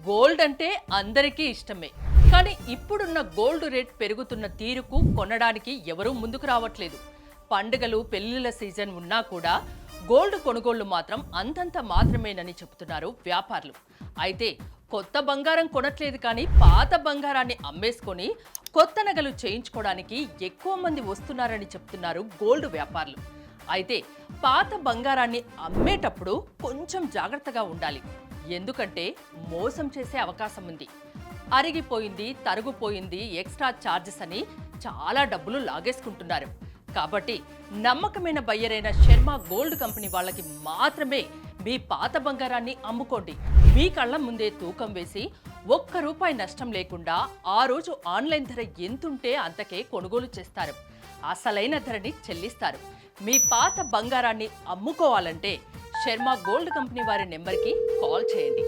Gold అంటే అందరికీ ఇష్టమే. కానీ ఇప్పుడున్న గోల్డ్ రేట్ పెరుగుతున్న తీరుకు కొనడానికి ఎవరూ ముందుకు రావట్లేదు. పండుగలు, పెళ్లిళ్ల సీజన్ ఉన్నా కూడా గోల్డ్ కొనుగోళ్లు మాత్రం అంతంత మాత్రమేనని చెబుతున్నారు వ్యాపారులు. అయితే కొత్త బంగారం కొనట్లేదు, కానీ పాత బంగారాన్ని అమ్మేసుకొని కొత్త నగలు చేయించుకోవడానికి ఎక్కువ మంది వస్తున్నారని చెప్తున్నారు గోల్డ్ వ్యాపారులు. అయితే పాత బంగారాన్ని అమ్మేటప్పుడు కొంచెం జాగ్రత్తగా ఉండాలి. ఎందుకంటే మోసం చేసే అవకాశం ఉంది. అరిగిపోయింది, తరుగుపోయింది, ఎక్స్ట్రా ఛార్జెస్ అని చాలా డబ్బులు లాగేసుకుంటున్నారు. కాబట్టి నమ్మకమైన బయ్యరైన శర్మ గోల్డ్ కంపెనీ వాళ్ళకి మాత్రమే మీ పాత బంగారాన్ని అమ్ముకోండి. మీ కళ్ళ ముందే తూకం వేసి ₹1 నష్టం లేకుండా ఆ రోజు ఆన్లైన్ ధర ఎంతుంటే అంతకే కొనుగోలు చేస్తారు. అసలైన ధరని చెల్లిస్తారు. మీ పాత బంగారాన్ని అమ్ముకోవాలంటే శర్మ గోల్డ్ కంపెనీ వారి నెంబర్కి కాల్ చేయండి.